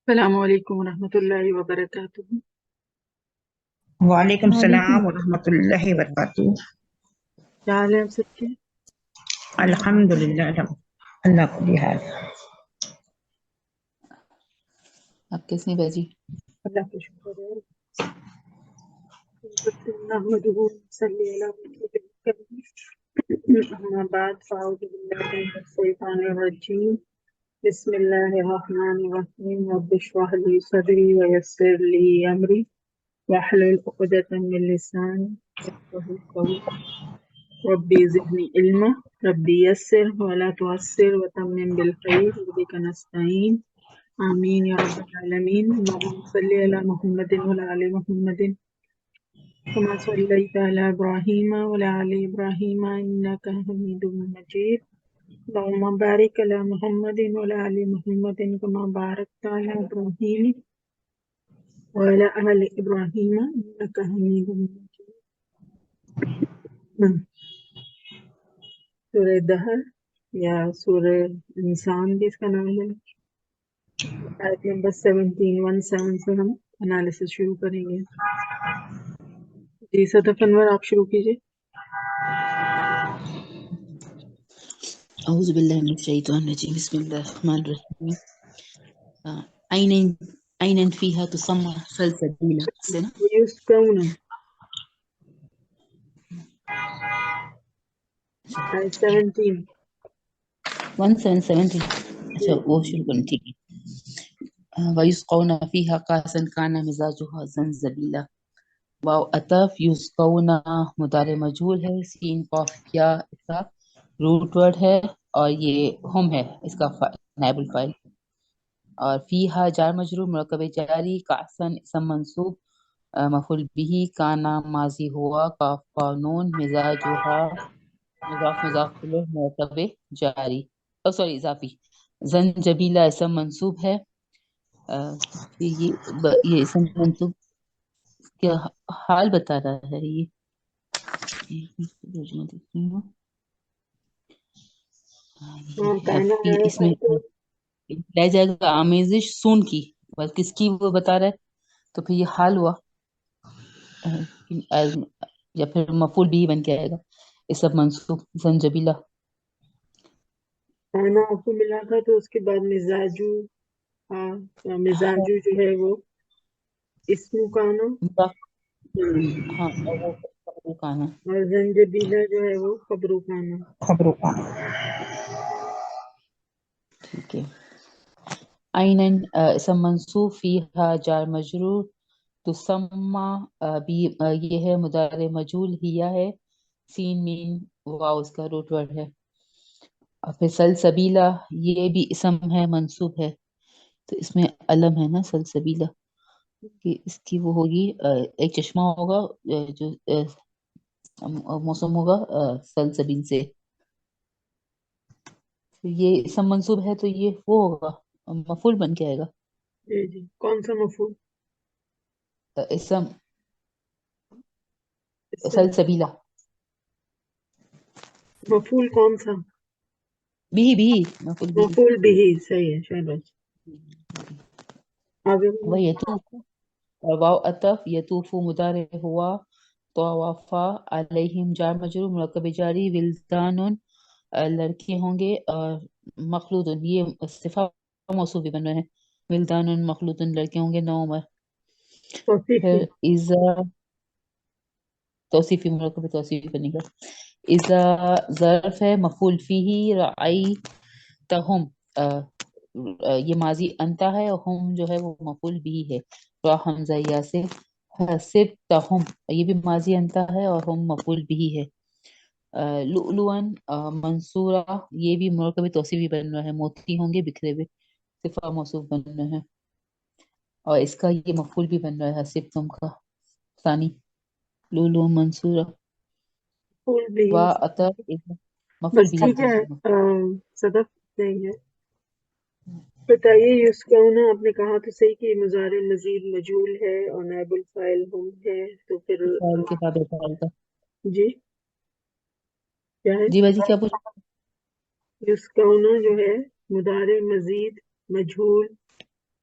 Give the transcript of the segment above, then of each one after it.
السلام علیکم ورحمۃ اللہ وبرکاتہ۔ وعلیکم وعلیکم السلام ورحمۃ اللہ وبرکاتہ۔ کیا حال ہے آپ سب کے؟ الحمد للہ اللہ کو حال۔ آپ کس نے بھیجی؟ اللہ کا شکر ہے۔ نحمدہ ونصلی علی رسولہ الکریم، اما بعد فاعوذ باللہ من الشیطان الرجیم، بسم اللہ الرحمن الرحیم، رب اشرح لی صدری ویسر لی امری واحلل عقدۃ من لسانی یفقہوا قولی، ربی زدنی علما ربی یسر ولا تعسر وتمم بالخیر وبک نستعین، آمین یا رب العالمین۔ اللہم صلی علی محمد وعلی آل محمد کما صلیت علی ابراہیم وعلی آل ابراہیم انک حمید مجید، اللہم بارک علی محمد وعلی آل محمد کما بارکت علی ابراہیم وعلی آل ابراہیم انک حمید مجید۔ سورہ دہر یا سورہ انسان بھی اس کا نام ہے، آیت نمبر 17 سے ہم انالیسس شروع کریں گے۔ جی صدف انور آپ شروع کیجیے۔ اعوذ باللہ من الشیطان الرجیم، بسم اللہ الرحمن الرحیم۔ عیناً فیہا تسمی سلسبیلا سے نا یسقون آیت 17۔ 177۔ اچھا وہ شروع کریں، ٹھیک ہے۔ وَيُسْقَوْنَ فِيهَا كَأْسًا كَانَ مِزَاجُهَا زَنْجَبِيلًا۔ واو عطف، یسقونا مضارع مجہول ہے، سین قاف یا اس کا روٹ ورڈ ہے، اور یہ ہم ہے اس کا نائب الفاعل، اور فیہا جار مجرور مرکب جاری، کاسن اسم منصوب، مفعول بھی، کانا ماضی ہوا، کاف قانون، مزاجھا مضاف مضاف الیہ مرکب جاری، سوری اضافی، زنجبیلا اسم منصوب ہے، یہ اسم منصوب کیا حال بتا رہا ہے، یہ کہنا ہے اس میں لے جائے گا آمیزش سون کی، کس کی وہ بتا رہا ہے، تو پھر یہ حال ہوا، یا پھر مفعول بھی بن کے آئے گا، اس سب منصوب زنجبیلا۔ کھانا آپ کو ملا تھا تو اس کے بعد مزاجو، ہاں مزاجو جو ہے وہ اسم کانا، ہاں اور وہ خبر کانا، اور زنجبیلا جو ہے وہ خبرو کانا۔ خبروں کا ٹھیک ہے۔ عیناً اسم منصوب، فیہا جار مجرور، تسمہ بھی یہ ہے مضارع مجہول، ہیا ہے، سین مین واو اس کا روٹ ورڈ ہے، اور پھر سلسبیلا یہ بھی اسم ہے منصوب ہے، تو اس میں علم ہے نا سلسبیلا، کہ اس کی وہ ہوگی ایک چشمہ ہوگا جو موسم ہوگا سلسبیل سے، یہ اسم منصوب ہے تو یہ وہ ہوگا مفعول بن کے آئے گا، جی جی، کون سا مفعول؟ اسم اسم سلسبیلا، مفعول کون سا؟ بھی مفعول بھی، مفعول بھی، صحیح ہے، شاباش۔ آگے وہ بڑھیں۔ یطوف، اور واو عطف، یطوف مضارع ہوا، طوافا علیہم جار مجرور مرکب جاری، ولدان لڑکے ہوں گے، اور مخلوط یہ صفہ موصوف بھی بن رہے ہیں، ولدان مخلوط لڑکے ہوں گے، 9 عمر۔ توصیفی۔ پھر اذا توصیفی مرکب توصیفی بنے گا، اذا ظرف ہے، مفعول فیہ، رعیتہم یہ ماضی انتا ہے، اور ہم جو ہے وہ مفعول بھی ہے، را حمزہ یا سے، حسبتہم یہ بھی ماضی انتا ہے، اور ہم مفعول بھی ہے، لؤلؤاً منصورہ یہ بھی مرکب توصیفی بن رہا ہے، موتی ہوں گے بکھرے ہوئے، صفہ موصوف بن رہے ہیں، اور اس کا یہ مفعول بھی بن رہا ہے حسبتم کا ثانی، لؤلؤ منصورہ، مفعول بھی، وا عطف مفعول بس بھی ٹھیک جی ہے۔ جی صدف نہیں ہے، بتائیے یسقون آپ نے کہا تو صحیح کہ مضارع مزید مجہول ہے اور نائب الفاعل ہم ہے، تو پھر فعل کے بعد فعل کا، جی کیا ہے؟ جی باجی کیا پوچھ، یسقون جو ہے مضارع مزید مجہول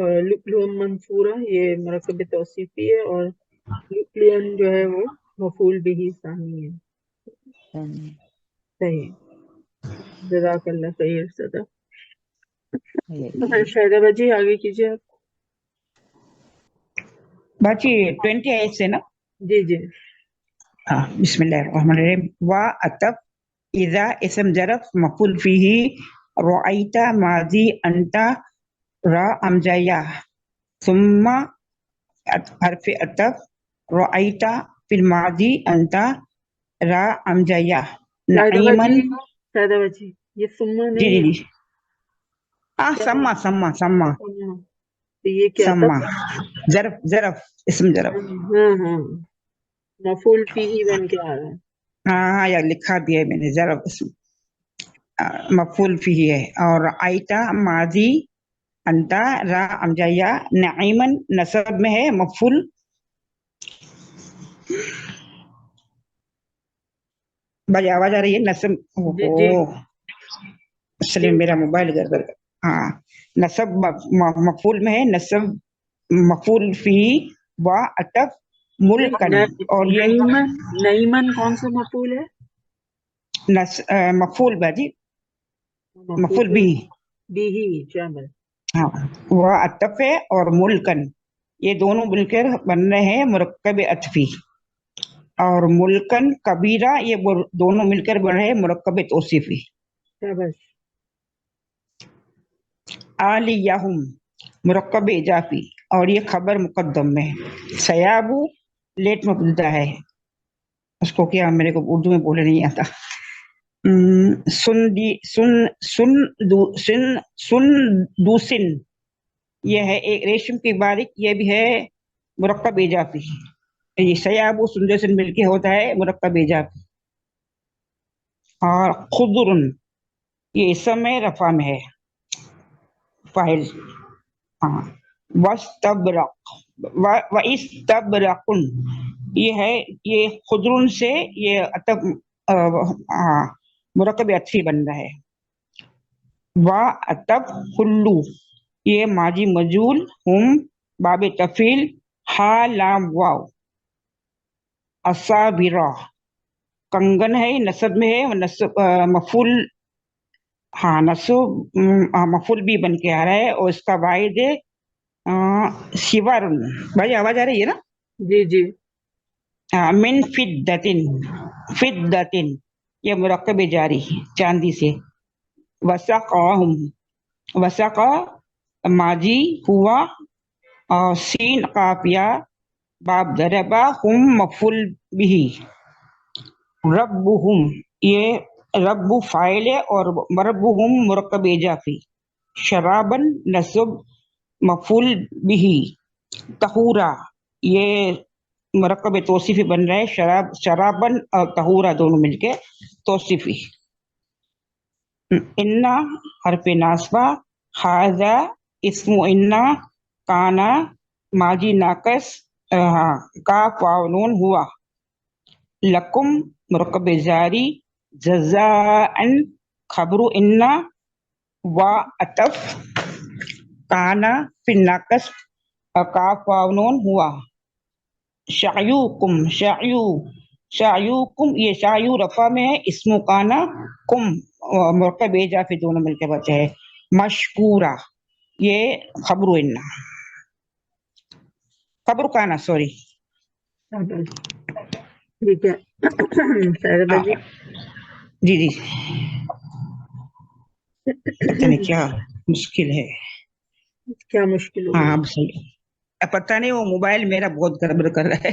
اور لؤلؤا منصورہ یہ مرکب توصیفی ہے، اور لؤلؤا جو ہے وہ مفعول بھی ثانی ہے. صحیح. جزاک اللہ خیر صدا. شاہدہ جی آگے کیجیے آپ. باقی 28 سے نا. جی جی. ہاں بسم اللہ الرحمن الرحیم. وا عطف اذا اسم ظرف مفعول فیہ رأیت ماضی انت را امزیہ ثم حرف عطف رأیت فی الماضی انت را امزیہ نعیمن. شاہدہ جی یہ سما جی نہیں جی ہے. جی ہاں سما سما سما تو یہ کیا سما ظرف ظرف اسم ظرف. ہاں ہاں مفعول فیہ بن کے آ رہا ہے. ہاں یا لکھا بھی ہے میں نے ظرف اسم مفعول فیہ ہے. اور آئیتا ماضی انتا را امجایہ نعیمن نصب میں ہے مفعول. بھائی آواز آ رہی ہے نصب. جی جی اصل میرا موبائل گھر. ہاں نصب مفعول میں ہے نصب مفعول فی و عطف ملکن. اور یہ نعیمن کون سا مفعول ہے؟ مفعول باجی مفعول بھی. شامل. ہاں وہ عطف ہے اور ملکن یہ دونوں مل کر بن رہے ہیں مرکب عطفی. اور ملکن کبیرہ یہ دونوں مل کر بن رہے ہیں مرکب توصیفی. آلیہم مرکب اضافی اور یہ خبر مقدم میں. سیابو لیٹ مبتدا ہے. اس کو کیا میرے کو اردو میں بولے نہیں آتا. سندوسن یہ ہے ایک ریشم کی باریک یہ بھی ہے مرکب اضافی. یہ سیابو سندوسن مل کے ہوتا ہے مرکب اضافی. اور خضرن یہ اسم رفع میں ہے فاعل. ہاں واستبرق واستبرقن یہ ہے یہ خضرن سے یہ عطف مرکب عطفی بن رہا ہے. وا عطف خلو یہ ماضی مجهول ہم باب تفعیل ہا لام واو. اصابرہ کنگن ہے نصب میں ہے نصب مفعول. ہاں نصب مفعول بھی بن کے آ رہا ہے اور اس کا واحد ہے سوارن. بھائی آواز آ رہی ہے نا؟ جی جی. من فدتن فدتن یہ مرکب جاری چاندی سے. وسقاہم وسقا ماضی ہوا اور سین قافیہ باب ضربا ہم مفعول بھی. ربہم یہ رب فاعل ہے اور ربہم مرکب اضافی. شرابن نصب مفعول بھی. طہورا یہ مرکب توصیفی بن رہا ہے. شرابن اور طہورا دونوں مل کے توصیفی. انا حرف ناصبہ ھذا اسم انا کانا ماضی ناقص کاف واو نون ہوا. لکم مرکب جاری جزاء خبر انا و عطف کانا فی ناقص کاف واو نون ہوا. شعیوکم شعیوکم یہ شعیو رفع میں ہے اسم کانا کم مرکب اضافی دونوں مل کے بچے ہے. مشکورہ یہ خبر انا خبر کانا سوری. ٹھیک ہے. جی جی پتہ نہیں کیا مشکل ہے. کیا مشکل ہو ہاں اب صحیح. پتہ نہیں وہ موبائل میرا بہت گڑبڑ کر رہا ہے.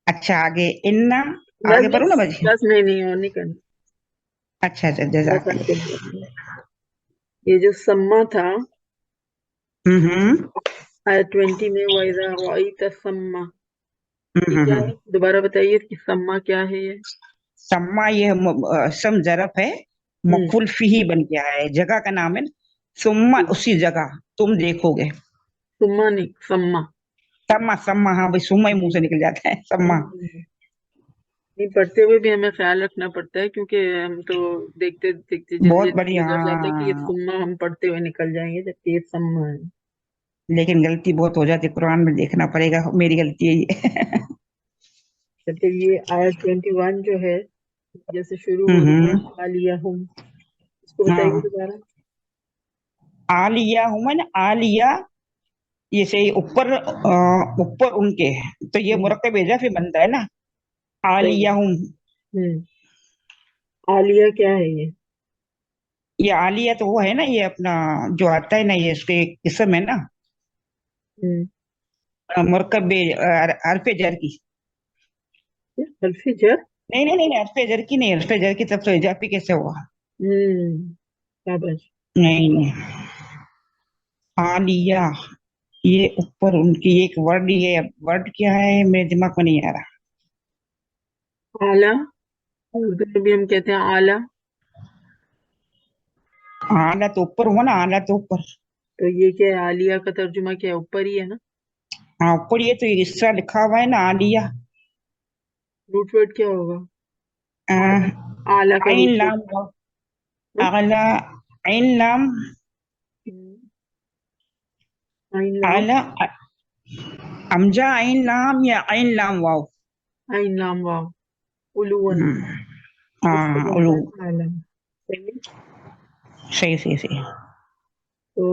اچھا آگے انا آگے پڑھوں نا بھائی؟ بس نہیں اور نہیں کرنا. اچھا جزاک اللہ. یہ جو سما تھا ہوں آیت 20 میں وَإِذَا رَأَيْتَ ثَمَّ یہ کیا ہے؟ دوبارہ بتائیے کہ سما کیا ہے. یہ سما یہ سم ظرف ہے مفعول فیہ بن گیا ہے جگہ کا نام ہے. ثم اسی جگہ تم دیکھو گے. سما نہیں سما. سما سما ہاں بھائی سما ہی منہ سے نکل جاتا ہے سما. نہیں پڑھتے ہوئے بھی ہمیں خیال رکھنا پڑتا ہے، کیونکہ ہم تو دیکھتے دیکھتے جلدی بہت جلدی بڑھیا، گزر جاتا ہے کہ یہ ہاں، سما ہم پڑھتے ہوئے نکل جائیں گے جبکہ یہ سما ہے. لیکن غلطی بہت ہو جاتی ہے، قرآن میں دیکھنا پڑے گا، میری غلطی ہے یہ. تو پھر یہ آیت 21 جو ہے جیسے شروع ہو رہی ہے ہوں، عالیہم، اس کو ہاں، بتائیے دوبارہ. عالیہ ہوں نا، عالیہ یہ سے اوپر، اوپر ان کے، تو یہ ہوں، مرکب اضافی بنتا ہے نا، عالیہ صحیح. ہوں. ہوں. عالیہ کیا ہے یہ؟ یہ عالیہ تو وہ ہے نا، یہ اپنا جو آتا ہے نا، یہ اس کے قسم ہے نا، ہوں. مرکب حرف جر کی. حرف جر. نہیں نہیں نہیں، حرف جر کی نہیں، حرف جر کی تب تو اضافی کیسے ہوا؟ شاباش. نہیں نہیں، عالیہ یہ اوپر ان کی ایک ورڈ، یہ ورڈ کیا ہے میرے دماغ میں نہیں آ رہا. اعلیٰ، اردو میں بھی ہم کہتے ہیں اعلیٰ. اعلیٰ تو اوپر ہوا نا، اعلیٰ تو اوپر. تو یہ کیا ہے؟ عالیہ کا ترجمہ کیا ہے؟ اوپر ہی ہے نا. ہاں اوپر، یہ تو یہ اس طرح لکھا ہوا ہے نا، عالیہ. روٹ ورڈ کیا ہوگا؟ آہ، اعلیٰ کا عین روٹ ورڈ. لام اعلیٰ، عین لام عین لام. اعلیٰ، امجا عین لام یا عین لام واو. عین لام واو. علون. اس کو ہاں بنتا علو، ہے اعلیٰ. صحیح. صحیح صحیح صحیح. تو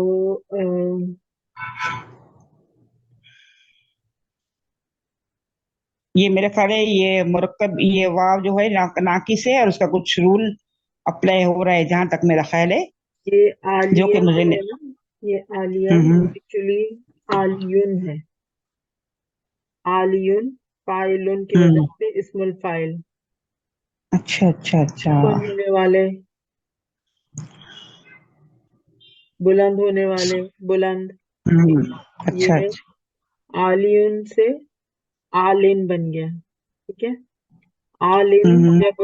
یہ میرا خیال ہے یہ مرکب، یہ واو جو ہے ناقص ہے، اور اس کا کچھ رول اپلائی ہو رہا ہے جہاں تک میرا خیال ہے، یہ جو عالیہ کہ مجھے جو ہے نا، یہ عالیہ ہوں، ایکچولی عالیون ہے. عالیون فاعلون کی وجہ ہوں، سے اسم الفاعل. اچھا اچھا اچھا، اوپر ہونے والے، بلند ہونے والے، بلند. ہوں، یہ اچھا ہے اچھا، عالیون سے عالین بن گیا. ٹھیک ہے. عالم ہوں، جب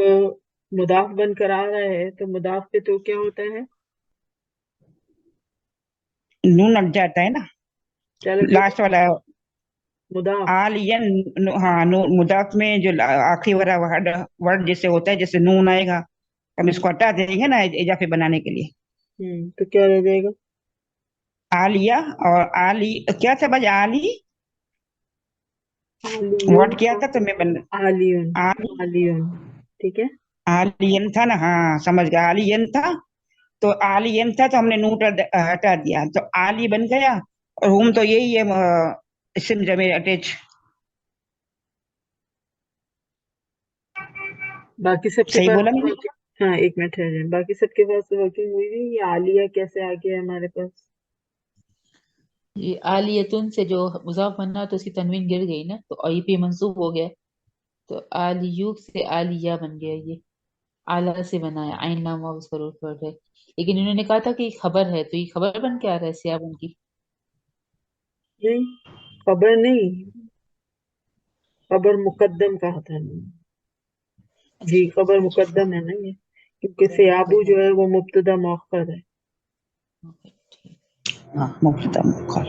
مضاف بن کر آ رہا ہے تو مضاف پہ تو کیا ہوتا ہے؟ نون لگ جاتا ہے نا، کیا لگ جاتا لاسٹ ہے؟ والا مضاف. عالین. ہاں مضاف میں جو آخری والا ورڈ جیسے ہوتا ہے، جیسے نون آئے گا، ہم اس ہوں. کو ہٹا دیں گے نا اضافے بنانے کے لیے. تو کیا رہ جائے گا؟ عالیہ اور عالی، کیا تھا بھائی؟ عالی عالیون ورڈ کیا اور تھا تمہیں عالیون. عالی، عالیون. ٹھیک ہے. عالین تھا نا، ہاں سمجھ گیا، عالین تھا. تو عالین تھا تو ہم نے نوٹ ہٹا دیا تو عالی بن گیا. اور ہم تو یہی ہے، اسم جمع اٹیچ. باقی سب کے صحیح پاس بولا میں نے؟ working- ہاں ایک منٹ ہے جائیں. باقی سب کے پاس ورکنگ ہوئی ہوئی. یہ عالیہ کیسے آ گیا ہمارے پاس؟ یہ عالیتن سے جو مضاف بننا تو اس کی تنوین گر گئی نا، تو اور یہ پہ منصوب ہو گیا، تو عالیوب سے عالیہ بن گیا. یہ اعلیٰ سے بنا ہے، عین لام واو اس کا روٹ ورڈ ہے. لیکن انہوں نے کہا تھا کہ یہ خبر ہے، تو یہ خبر بن کے آ رہا ہے سیاب کی. نہیں، خبر نہیں، خبر مقدم کہا تھا میں نے. جی اچھا خبر مقدم ہے نا یہ، کیونکہ خبر سیابو جو مقدم. ہے وہ مبتدا مؤخر ہے. اوکے، ٹھیک. ہاں مبتدا مؤخر.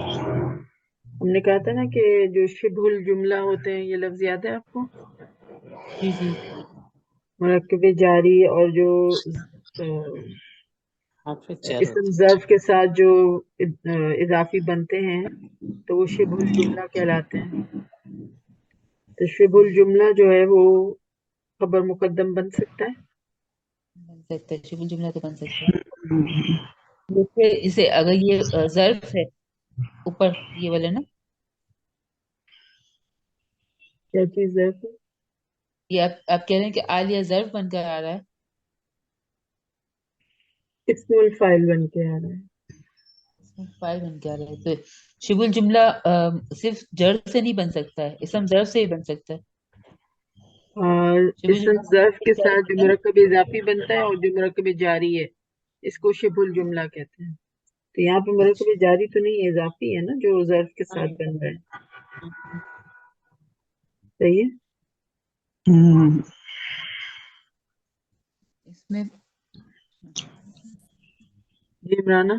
ہم نے کہا تھا نا کہ جو شبہ الجملہ ہوتے ہیں، یہ لفظ یاد ہے آپ کو؟ جی جی. مرکب جاری اور جو حرف جر اسم ہوتا ظرف کے ساتھ جو اضافی بنتے ہیں تو وہ شبہ الجملہ کہلاتے ہیں. تو شبہ الجملہ جو ہے وہ خبر مقدم بن سکتا ہے. بن سکتا ہے، شبہ جملہ تو بن سکتا ہے. جیسے اسے اگر یہ ظرف ہے اوپر یہ والا نا، کیا چیز ظرف ہے؟ یہ آپ کہہ رہے ہیں کہ عالیہ ظرف بن کر آ رہا ہے. اسم الفاعل بن کے آ رہا ہے. فائل بن کے آ رہا ہے، تو شبہ الجملہ صرف جر سے نہیں بن سکتا ہے، اسم ظرف سے ہی بن سکتا ہے. اور شبہ اسم الجملہ ظرف کے جر ساتھ جو ہوتا ہے نا. مرکب اضافی بنتا ہے اور جو مرکب جاری ہے اس کو شبہ الجملہ کہتے ہیں. تو یہاں پہ مرکب اچھا. جاری تو نہیں ہے، اضافی ہے نا جو ظرف کے ہاں، ساتھ بن رہا ہے. صحیح ہے. اس میں جی عمرانہ،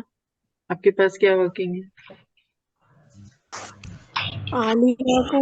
آپ کے پاس کیا ورکنگ ہے؟ عالیہ کو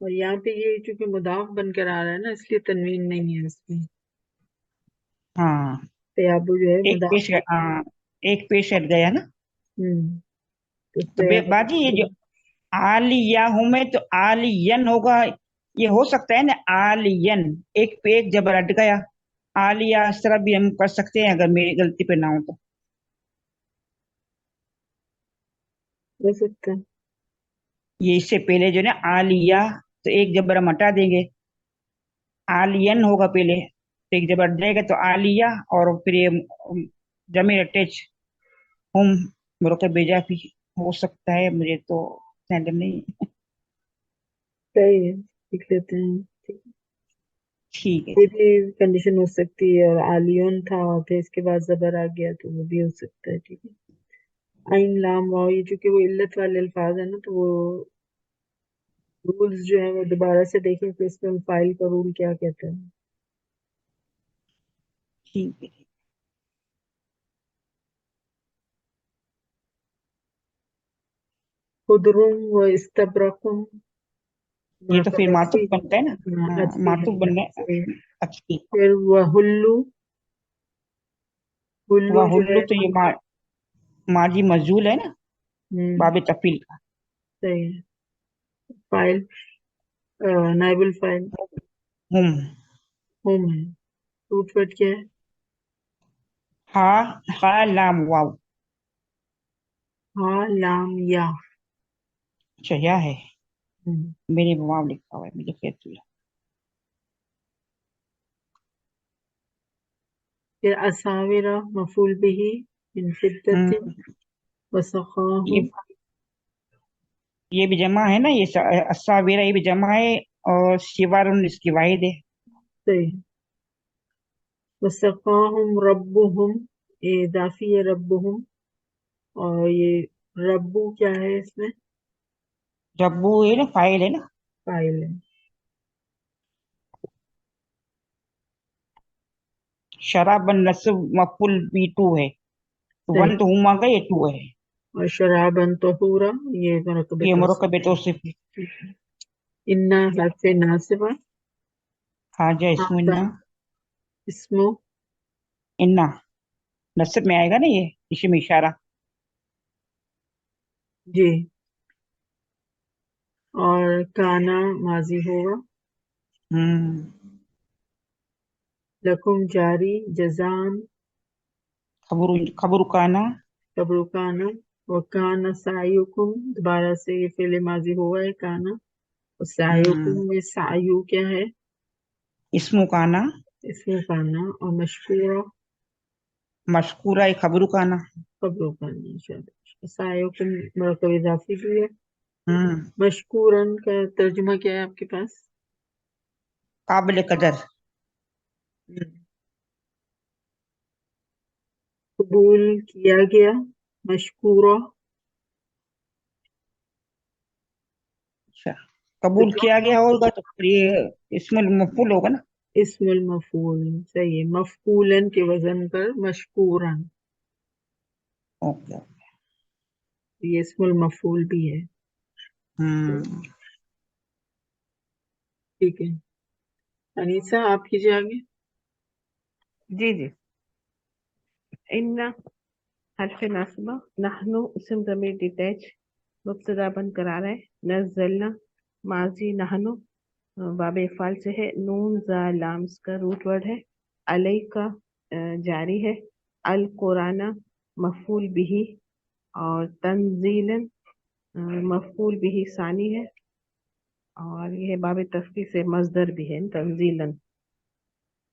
اور یہاں پہ یہ چونکہ مضاف بن کر آ رہا ہے نا اس لیے تنوین نہیں ہے اس میں. ہاں تیابو جو ہے ایک مضاف. پیش ہاں ایک پیش ہٹ گیا نا. تو تو باجی یہ جو آلیہم ہے تو آلین ہوگا، یہ ہو سکتا ہے نا آلین، ایک پہ ایک جبر ہٹ گیا. آلیہ اس طرح بھی ہم کر سکتے ہیں اگر میری غلطی پہ نہ ہو تو. ہو سکتا ہے. یہ اس سے پہلے جو ہے نا آلیہ تو ایک جبر ہم ہٹا دیں گے، آلین ہوگا پہلے، ایک جبر ہٹ جائے گا تو آلیہ، اور پھر یہ ضمیر اٹیچ ہم مرکب بیجا بھی ہو سکتا ہے، مجھے تو سینڈ نہیں. صحیح ہے، لکھ لیتے ہیں. ٹھیک ہے. یہ بھی کنڈیشن ہو سکتی ہے. اور آلیون تھا اور پھر اس کے بعد زبر آ گیا تو وہ بھی ہو سکتا ہے. ٹھیک ہے. عین لام واو یہ چونکہ وہ علت والے الفاظ ہیں نا تو وہ رولز جو ہیں وہ دوبارہ سے دیکھیں کہ اس میں فائل کا رول کیا کہتا ہے. ٹھیک ہے. خدرم و استبرقم یہ تو پھر معطوف بنتا ہے نا. ہاں معطوف بننا ہے. اچھی. پھر وحلو، ہلو جو ہے وحلو تو یہ ماضی مجزول ہے نا باب تفیل کا. صحیح ہے. فائل نائب الفائل ہم ہوم ہے. روٹ ورڈ کیا ہے؟ ہا لام واو. ہاں لام یا. اچھا یا ہے، ہم. میرے میں واو لکھا ہوا ہے، مجھے خیر کیا. پھر اساورہ مفعول بھی من فدت وسقاہم. یہ بھی جمع ہے نا، یہ اساورہ یہ بھی جمع ہے، اور شوارن اس کی واحد ہے. صحیح. وسقاہم ربہم یہ اضافی ہے ربہم. اور یہ ربو کیا ہے اس میں؟ ربو ہے نا فائل ہے نا. فاعل ہے. شراب نصب مفعول بھی 2 ہے، صحیح. 1 تو ہما کا یہ 2 ہے. اور شرابن طہورا یہ مرکب یہ توصیف. مرکب توصیف ہے. انا حرف ناصبہ. حاجہ اسمنا اسمو. انا نصب میں آئے گا نا، یہ اسم اشارہ. جی. اور کانا ماضی ہوگا. لکم جاری جزان خبر کانا. قبر کانا. وکانا سعیکم دوبارہ سے یہ فعل ماضی ہوا ہے کانا. اور سعیکم میں سعیو کیا ہے؟ اسم کانا. اسم کانا. اور مشکورہ مشکورہ خبر کانا. قبر کانا. سعیکم مرکب اضافی بھی ہے. ہوں مشکورن کا ترجمہ کیا ہے آپ کے پاس؟ قابل قدر. قبول کیا گیا. مشکورہ. اچھا قبول کیا گیا ہوگا تو پھر یہ اسم المفعول ہوگا نا. اسم المفعول. صحیح ہے. مفعولن کے وزن پر مشکورن. اوکے. یہ اسم المفعول بھی ہے. ٹھیک ہے. انیسہ آپ کیجیے آگے. جی جی. ان حرف ناصبہ، نحنو اسم ضمیر ڈیٹیچ مبتدا بن قرار ہے. نزلنا ماضی نحنو باب افعال سے ہے. نون زا لام اس کا روٹ ورڈ ہے. علیہ کا جاری ہے. القرآن مفعول بھی، اور تنزیلا مفعول بھی ثانی ہے، اور یہ باب تفخیص سے مصدر بھی ہے تنزیلا.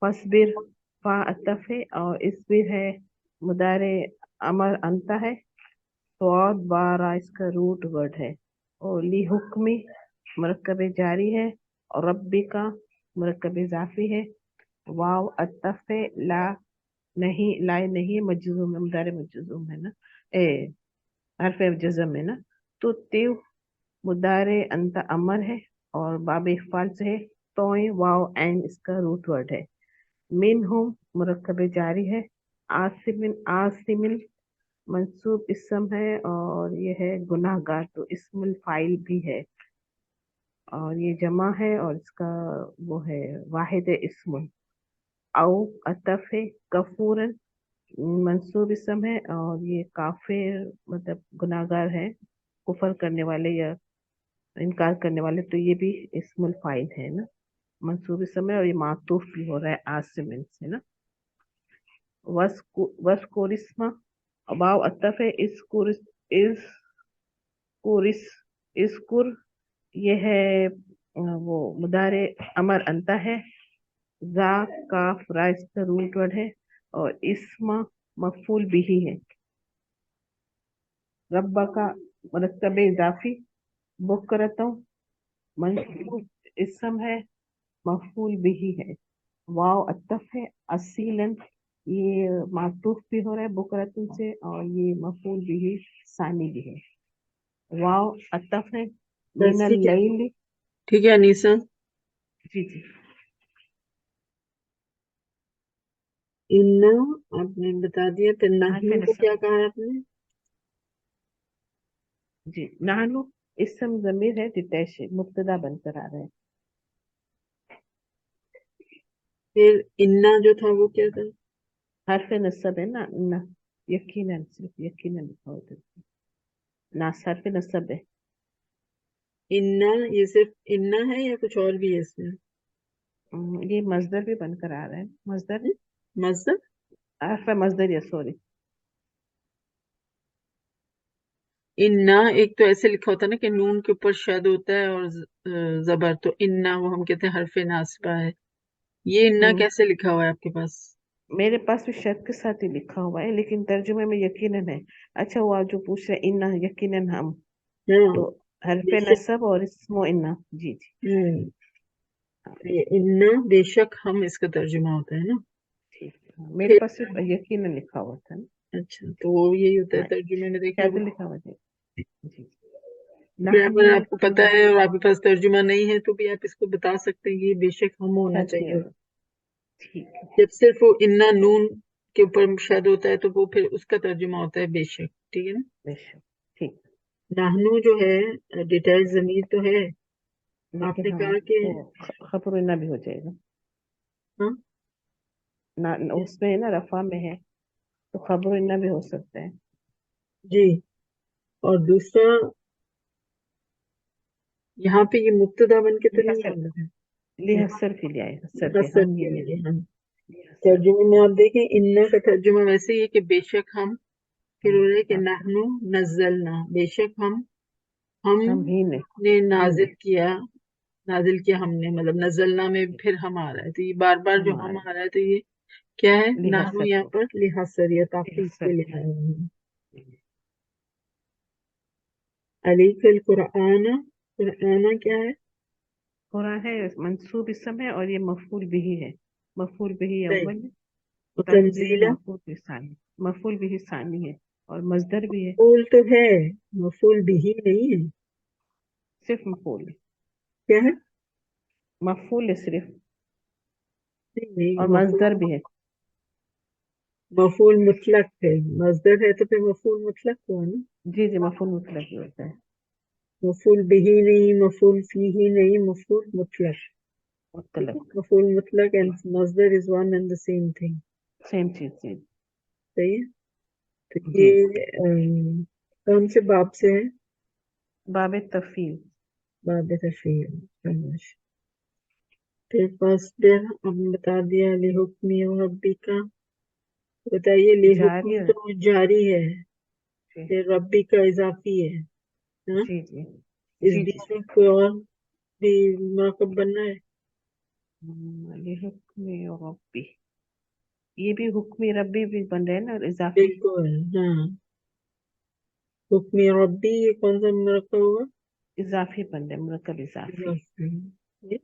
فصبر فا عطف ہے، اور اصبر ہے مضارع امر انتا ہے. سواد بارہ اس کا روٹ ورڈ ہے. اور لی حکمی مرکب جاری ہے، اور ربی کا مرکب اضافی ہے. واو عطف ہے. لا نہیں، لا نہیں مجزوم ہے، مضارع مجزوم ہے نا، حرف جزم ہے نا. تو تیو مضارع انت امر ہے، اور باب اقفال سے ہے. توئیں واو این اس کا روٹ ورڈ ہے. منہم مرکب جاری ہے. آسمن منصوب اسم ہے، اور یہ ہے گناہ گار تو اسم الفائل بھی ہے. اور یہ جمع ہے اور اس کا وہ ہے واحد اسم. او عطف ہے. کفورن منصوب اسم ہے اور یہ کافر مطلب گناہگار ہے، کفر کرنے والے یا انکار کرنے والے، تو یہ بھی اسم الفاعل ہے نا، منصوب اسم ہے اور یہ معطوف بھی ہو رہا ہے آج سے من سے نا. وَاسْكُرِ اسْمَ واو عطف ہے. اذکر یہ ہے وہ مضارع امر انتا ہے. ذا کاف را اس کا روٹ ورڈ ہے اور اسم مفعول بھی ہے. ربا کا مرکب اضافی. بکرتوں منصوب اسم ہے، مفعول بھی ہے. واو عطف ہے. اصیلن یہ معطوف بھی ہو رہا ہے بکرتن سے اور یہ مفعول بھی ثانی بھی ہے. واو عطف ہے. بس من ٹھیک ہے، اللیل. ٹھیک ہے انیسا. جی جی انا آپ نے بتا دیا، پھر حرف نحن کو نصب کیا کہا ہے آپ نے؟ جی. نحنو اسم ضمیر ہے، ڈیٹیچ مبتدا بن کر آ رہا ہے. پھر انا جو تھا وہ کیا تھا؟ حرف نصب ہے نا. نہ یقیناً صرف یقیناً لکھا ہوتا ہے. ناس حرف نصب ہے. انا یہ صرف انا ہے یا کچھ اور بھی ہے اس میں؟ یہ مصدر بھی بن کر آ رہا ہے. مصدر مصدر حرف مصدر یا سوری. انا ایک تو ایسے لکھا ہوتا ہے نا کہ نون کے اوپر شد ہوتا ہے اور زبر، تو انا وہ ہم کہتے ہیں حرف ناصبہ ہے. یہ انا کیسے لکھا ہوا ہے آپ کے پاس؟ میرے پاس بھی شد کے ساتھ ہی لکھا ہوا ہے لیکن ترجمے میں یقیناً ہے. اچھا وہ جو پوچھ رہے انا یقیناً ہم، ہاں تو حرف بے شک. نصب اور اسم و انا. جی جی یہ انا بے شک ہم اس کا ترجمہ ہوتا ہے نا. ٹھیک. میرے پھر پاس صرف یقیناً لکھا ہوا تھا نا. اچھا تو وہ یہی ہوتا ہے ہاں ترجمے میں، دیکھیں شاید وہ لکھا ہوا تھا. جی. پھر اگر نحنو آپ کو پتا ہے اور آپ کے پاس ترجمہ نہیں ہے تو بھی آپ اس کو بتا سکتے ہیں کہ یہ بے شک ہم ہونا شد چاہیے. ہے. ٹھیک ہے. جب صرف وہ انا نون کے اوپر شد ہوتا ہے تو وہ پھر اس کا ترجمہ ہوتا ہے بے شک. ٹھیک ہے نا. بے شک. ٹھیک. نحنو جو ہے ڈیٹیل ضمیر تو ہے، آپ لیکن نے ہاں کہا کہ وہ خبر انا بھی ہو جائے گا ہاں نا. اس میں ہے نا رفع میں ہے تو خبر انا بھی ہو سکتا ہے. جی. اور دوسرا یہاں پہ یہ مبتدا بن کے تو نہیں آ رہا ہے. لحسر کے لیے آئے حسر کے حسر ہم کے یہ لیے ہم لحسر. ترجمے میں آپ دیکھیں انا کا ترجمہ ویسے ہی ہے کہ بے شک ہم، پھر ہو رہا ہے کہ نحنو نزلنا، بے شک ہم ہم ہی نے نے نازل کیا ہم نے، مطلب نزلنا میں پھر ہم آ رہا ہے، تو یہ بار بار جو ہم آ رہا ہے تو یہ کیا ہے؟ نحنو یہاں پر لحسر یا تاخیر کے لیے آئے ہوئے ہیں. علیک القرآن، قرآن کیا ہے؟ قرآن ہے منصوب اسم ہے اور یہ مفعول بھی ہے. مفعول بھی اول ہے. اور تنزیل تنزیلہ مفعول بھی ثانی. مفعول بھی ثانی ہے اور مصدر بھی ہے. مفعول تو ہے، مفعول بھی نہیں ہے. صرف مفعول ہے. کیا ہے؟ مفعول ہے صرف نہیں اور مصدر بھی ہے. مفعول مطلق ہے، مصدر ہے تو پھر مفعول مطلق ہوا نا. جی جی مفعول مطلق بھی ہوتا ہے. مفعول بھی نہیں، مفعول فیہ نہیں، مفعول مطلق. ٹھیک ہے، مطلق مفعول مطلق and مصدر is one and the same thing. Same چیز. جی صحیح ہے. تو جی یہ کون سے باب سے ہے؟ باب تفعیل. باب تفعیل. پھر فاصبر اب بتا دیا لحکم ربی کا. بتائیے لحکم جاری ہے. تو جاری ہے، جی پھر ربی کا اضافی ہے ہاں. جی جی اس جی بیچ میں کوئی اور بھی موقف بننا ہے؟ حکم ربی، یہ بھی حکم ربی بھی بن رہے ہیں نا اضافی. بالکل ہاں. حکم ربی یہ کون سا مرکب ہوگا؟ اضافی بن رہے مرکب اضافی.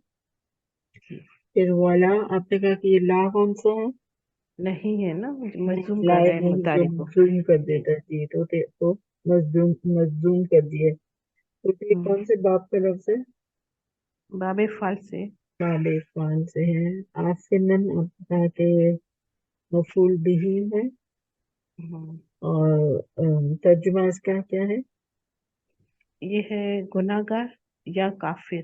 پھر والا آپ نے کہا کہ یہ لا کون سا ہے؟ نہیں ہے نا، مجزوم کر لائے رہے ہیں نہیں، جو مضارع کو. مظلوم کر دیتا ہے. جی تو مظلوم کر دیا. تو یہ کون سے باب کا لفظ ہے؟ باب فعل سے. باب فعل سے ہے. آفنن آپ نے کہا کہ مفعول بھی ہے اور ترجمہ اس کا کیا ہے؟ یہ ہے گناہگار یا کافر.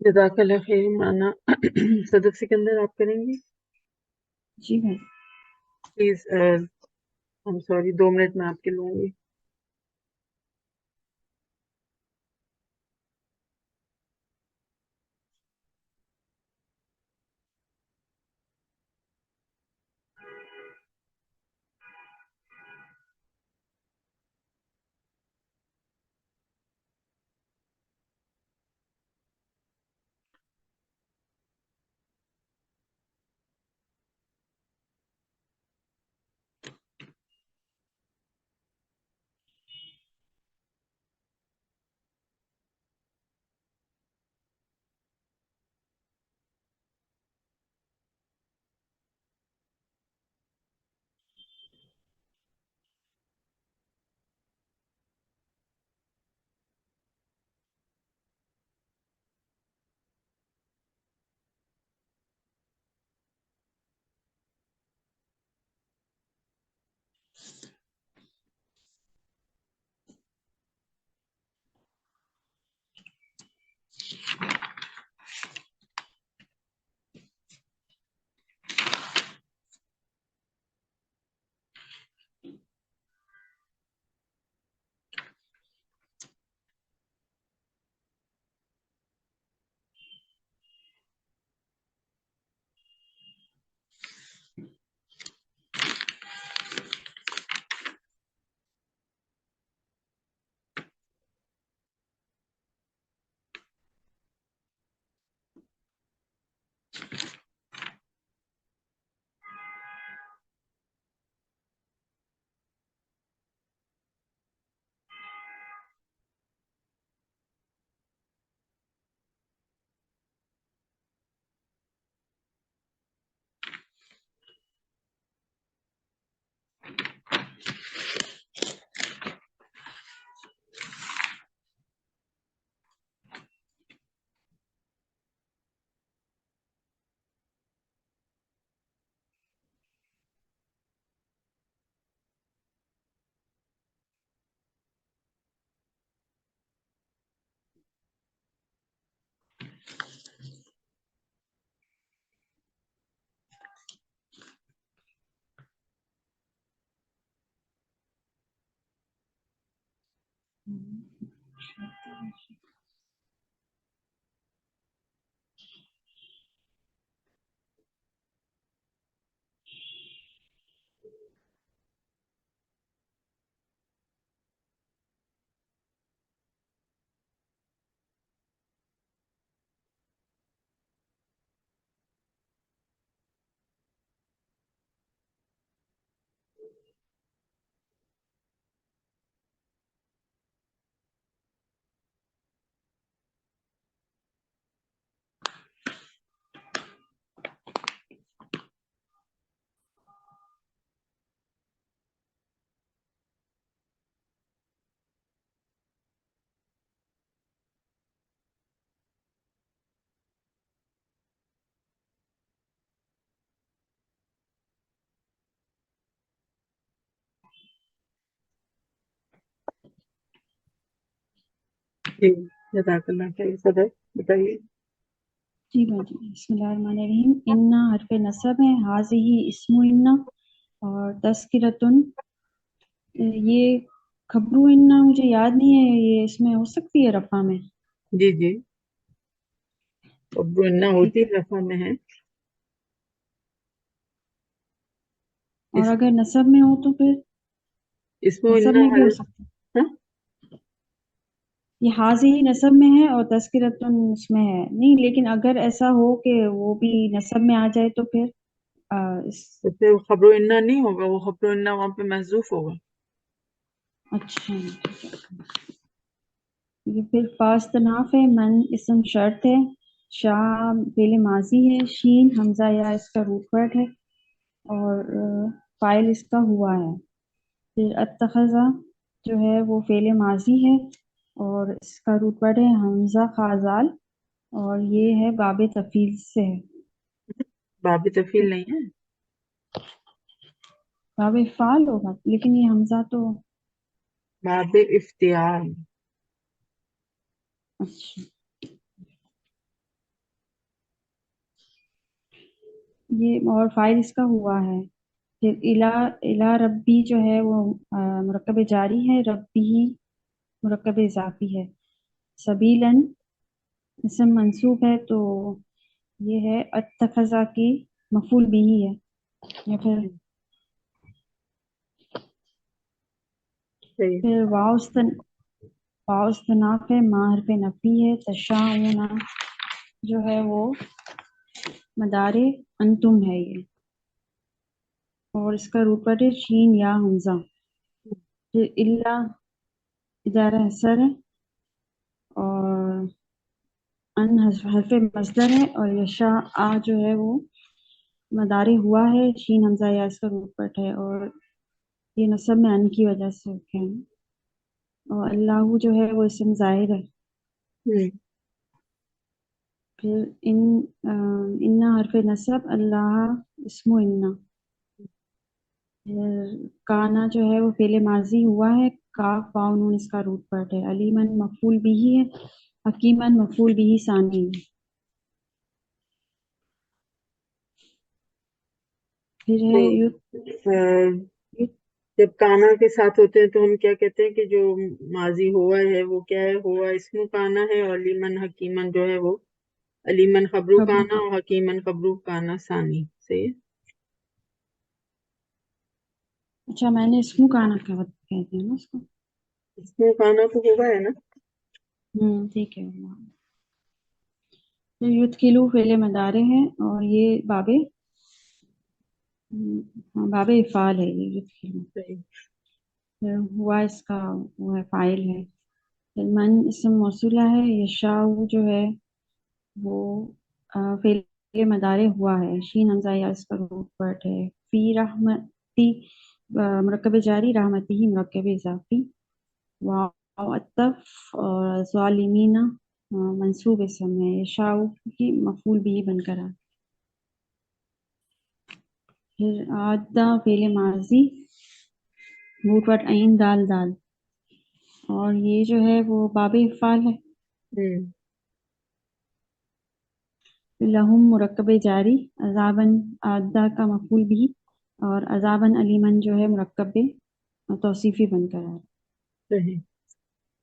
جزاک اللہ خیر مانا صدر سکندر آپ کریں گے جی میں پلیز سوری 2 منٹ میں آپ کے لوں گی جی جزاک اللہ خیر صدر بتائیے جی باجی بسم اللہ الرحمن الرحیم انا حرف نصب ہے حاضی اسم انا اور تذکرتن یہ خبرو انا مجھے یاد نہیں ہے یہ اس میں ہو سکتی ہے رفع میں جی جی اب انا ہوتی رفع میں ہے اور اگر نصب میں ہو تو پھر اس میں نصب انا میں بھی ہو سکتا ہے ہاں یہ حاضی نصب میں ہے اور تذکرتن اس میں ہے نہیں لیکن اگر ایسا ہو کہ وہ بھی نصب میں آ جائے تو پھر تو پھر خبر انا نہیں ہوگا وہ خبر انا وہاں پہ محذوف ہوگا اچھا یہ پھر پاستناف ہے من اسم شرط ہے شاہ فعل ماضی ہے شین حمزہ یا اس کا روٹ ورڈ ہے اور فائل اس کا ہوا ہے پھر اتخذہ جو ہے وہ فعل ماضی ہے اور اس کا روٹ ورڈ ہے حمزہ خازال اور یہ ہے باب تفیل سے ہے باب تفیل نہیں ہے باب فعال ہوگا لیکن یہ حمزہ تو باب افتعال اچھا یہ اور فائل اس کا ہوا ہے. پھر الا ربی جو ہے وہ مرکب جاری ہے، ربی مرکب اضافی ہے. سبیلاً اسم منصوب ہے تو یہ ہے اتخذا کی مفعول بھی ہے، یا پھر صحیح. واو استناف ہے، ما حرف نفی ہے. تشاؤنا جو ہے وہ مدار انتم ہے یہ، اور اس کا روپر ہے شین یا حمزہ. پھر اللہ ادارہ حسر ہے، اور ان حرف مصدر ہے، اور یشا آ جو ہے وہ مداری ہوا ہے، شین حمزہ یا اس کا روپٹ ہے، اور یہ نصب میں ان کی وجہ سے رکھے ہیں. اور اللہ جو ہے وہ اسم ظاہر ہے. پھر انا حرف نصب، اللہ اسم انا. کانا جو ہے وہ فعل ماضی ہوا ہے، کاف واو نون اس کا روٹ پٹ ہے. علیمن مفعول بھی ہے، حکیمن مفعول بھی ثانی ہے. پھر ہے جب کانا کے ساتھ ہوتے ہیں تو ہم کیا کہتے ہیں کہ جو ماضی ہوا ہے وہ کیا ہے؟ ہوا اسم کانا ہے، اور علیمن حکیمن جو ہے وہ علیمن خبرو کانا اور حکیمن خبرو کانا ثانی. صحیح. اچھا میں نے اسم کانا کا کہتے ہیں نا اس کو. اسم کانا تو ہوا ہے نا. ٹھیک ہے. یدخلو فعل مضارع ہے، اور یہ باب افعال ہے یہ یدخلو. صحیح. پھر ہوا اس کا وہ ہے فاعل ہے. پھر من اسم موصولہ ہے. یشاء جو ہے وہ فعل مضارع ہوا ہے، شین حمزہ یا اس کا روٹ پٹ ہے. فی رحمتی مرکب جاری، رحمتی ہی مرکب اضافی. واو عطف، اور ظالمین منصوب اسم ہے. یشاء کی مفعول بھی بن کر آ. پھر عادہ فعل ماضی، روٹ پٹ عین دال دال، اور یہ جو ہے وہ باب افعال ہے. لہم مرکب جاری، عذاباً عادہ کا مفعول بھی، اور عذاباً علیمن جو ہے مرکب توصیفی بن کر آ. صحیح.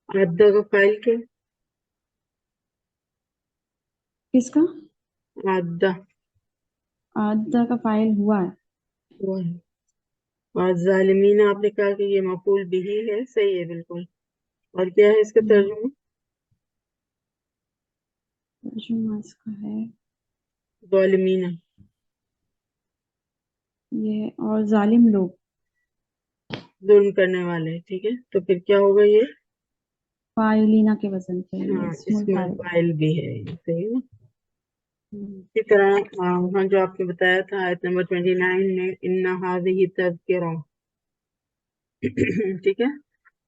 عدہ کا فائل کیا؟ کس کا؟ عدہ. عادہ کا فاعل ہوا ہے. ہوا ہے. اور ظالمین آپ نے کہا کہ یہ مفعول بھی ہے. صحیح ہے بالکل. اور کیا ہے اس کا ترجمہ؟ ترجمہ اس کا ہے ظالمین. یہ اور ظالم لوگ. ظلم کرنے والے. ٹھیک ہے، تو پھر کیا ہوگا یہ؟ فاعلینا کے وزن پہ یہ ہاں اسم اسم الفاعل. فاعل بھی ہے. صحیح ہے. اسی طرح وہاں جو آپ نے بتایا تھا آیت نمبر 29 میں ان هذه تذکرہ. ٹھیک ہے،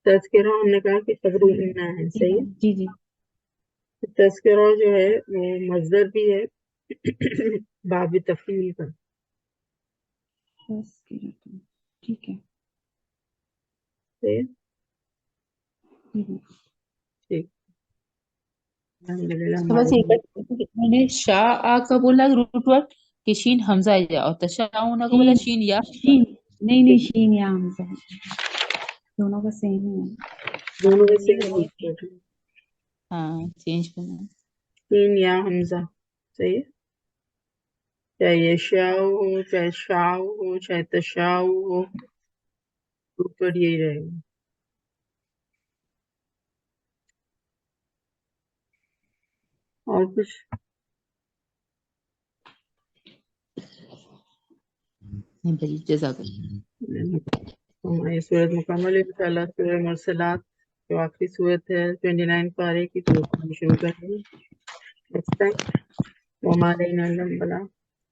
تذکرہ ہم نے کہا کہ خبر انا ہے. صحیح ہے. جی جی. تذکرہ جو ہے وہ مصدر بھی ہے باب تفعیل کا. ٹھیک ہے. صحیح ہے. ٹھیک. الحمدللہ بس ہمارے میں نے شاء کا بولا روٹ ورڈ کہ شین حمزہ یا، اور تشاؤنا کا بولا شین یا. نہیں شین یا حمزہ دونوں کا سیم ہی ہے. دونوں میں سے روٹ. ہاں چینج کرنا. شین یا حمزہ. صحیح ہے. چاہے یشاء ہو، چاہے شاء ہو، چاہے تشاء ہو، اوپر یہی رہے گا. اور کچھ؟ جزاک اللہ. ہماری صورت مکمل ہے انشاءاللہ. سورہ مرسلات جو آخری صورت ہے 29 پارے کی، تو ہم شروع کریں گے نیکسٹ ٹائم. وما علینا الا البلاغ.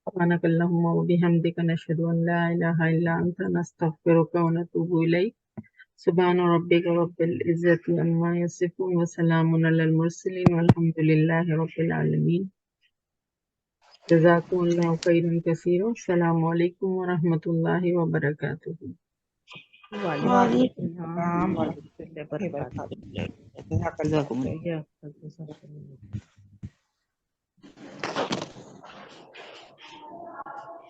سبحانک اللہم وبحمدک نشہد ان لا الہ الا انت نستغفرک ونتوب الیک. سبحان ربک رب العزت عما یصفون وسلام علی المرسلین والحمد للہ رب العالمین. جزاکم اللہ خیرا کثیرا. السلام علیکم ورحمۃ اللہ وبرکاتہ. وعلیکم السلام ورحمۃ اللہ وبرکاتہ. جزاک اللہ۔ جزاکم اللہ۔ یا